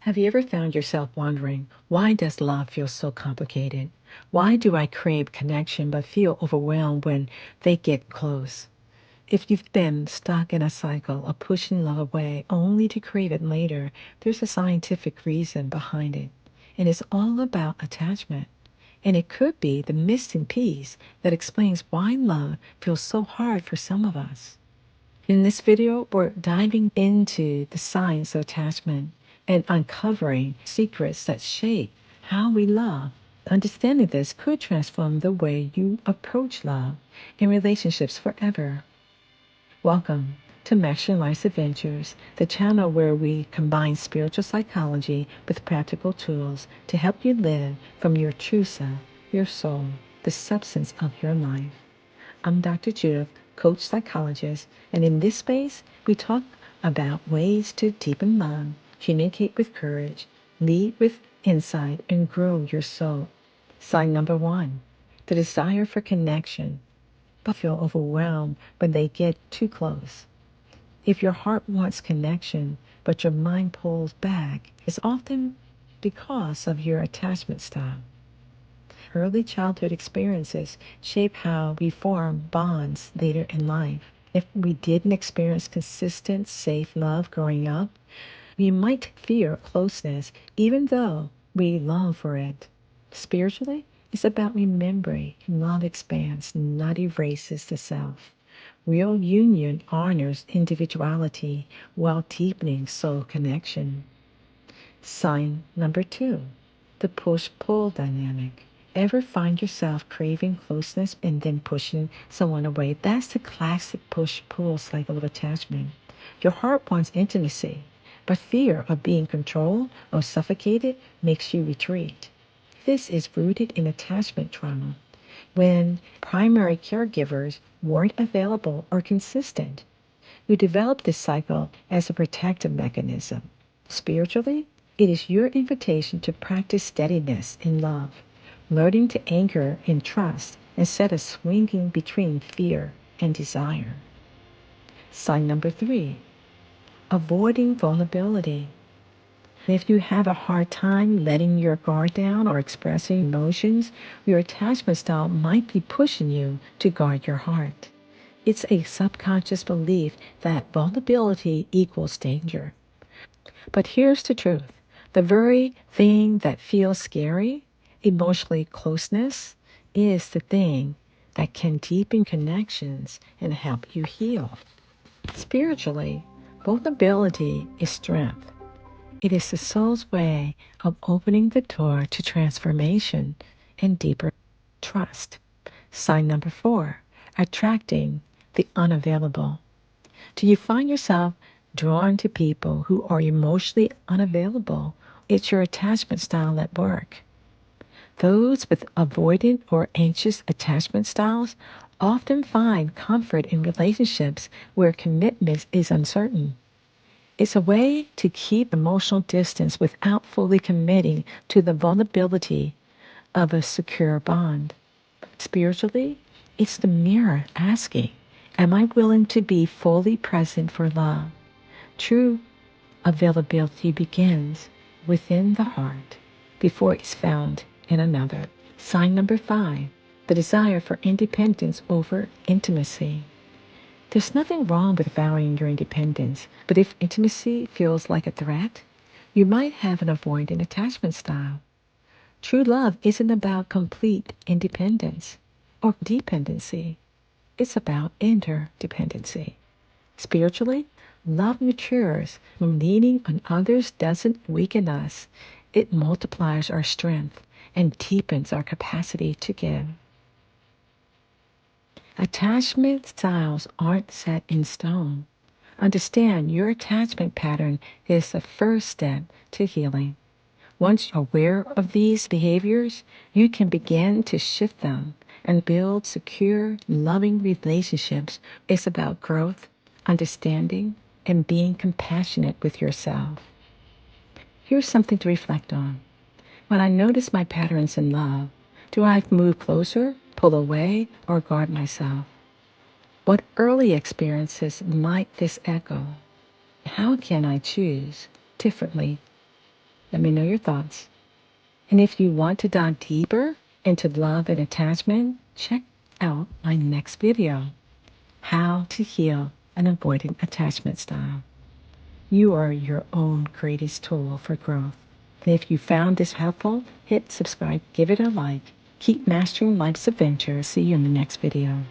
Have you ever found yourself wondering, why does love feel so complicated? Why do I crave connection but feel overwhelmed when they get close? If you've been stuck in a cycle of pushing love away only to crave it later, there's a scientific reason behind it. And it's all about attachment. And it could be the missing piece that explains why love feels so hard for some of us. In this video, we're diving into the science of attachment and uncovering secrets that shape how we love. Understanding this could transform the way you approach love and relationships forever. Welcome to Master Life's Adventures, the channel where we combine spiritual psychology with practical tools to help you live from your true self, your soul, the substance of your life. I'm Dr. Judith, coach psychologist, and in this space, we talk about ways to deepen love, communicate with courage, lead with insight, and grow your soul. Sign number one, the desire for connection, but feel overwhelmed when they get too close. If your heart wants connection, but your mind pulls back, it's often because of your attachment style. Early childhood experiences shape how we form bonds later in life. If we didn't experience consistent, safe love growing up, we might fear closeness even though we long for it. Spiritually, it's about remembering love expands, not erases the self. Real union honors individuality while deepening soul connection. Sign number two, the push-pull dynamic. Ever find yourself craving closeness and then pushing someone away? That's the classic push-pull cycle of attachment. Your heart wants intimacy, but fear of being controlled or suffocated makes you retreat. This is rooted in attachment trauma, when primary caregivers weren't available or consistent. You develop this cycle as a protective mechanism. Spiritually, it is your invitation to practice steadiness in love, learning to anchor in trust instead of swinging between fear and desire. Sign number three, avoiding vulnerability. If you have a hard time letting your guard down or expressing emotions, your attachment style might be pushing you to guard your heart. It's a subconscious belief that vulnerability equals danger. But here's the truth. The very thing that feels scary, emotionally closeness, is the thing that can deepen connections and help you heal. Spiritually, vulnerability is strength. It is the soul's way of opening the door to transformation and deeper trust. Sign number four, attracting the unavailable. Do you find yourself drawn to people who are emotionally unavailable? It's your attachment style at work. Those with avoidant or anxious attachment styles often find comfort in relationships where commitment is uncertain. It's a way to keep emotional distance without fully committing to the vulnerability of a secure bond. Spiritually, it's the mirror asking, am I willing to be fully present for love? True availability begins within the heart before it's found in another. Sign number five, the desire for independence over intimacy. There's nothing wrong with valuing your independence, but if intimacy feels like a threat, you might have an avoidant attachment style. True love isn't about complete independence or dependency. It's about interdependency. Spiritually, love matures when leaning on others doesn't weaken us. It multiplies our strength and deepens our capacity to give. Attachment styles aren't set in stone. Understand your attachment pattern is the first step to healing. Once you're aware of these behaviors, you can begin to shift them and build secure, loving relationships. It's about growth, understanding, and being compassionate with yourself. Here's something to reflect on. When I notice my patterns in love, do I move closer, pull away, or guard myself? What early experiences might this echo? How can I choose differently? Let me know your thoughts. And if you want to dive deeper into love and attachment, check out my next video, How to Heal an Avoidant Attachment Style. You are your own greatest tool for growth. And if you found this helpful, hit subscribe, give it a like. Keep mastering life's adventure. See you in the next video.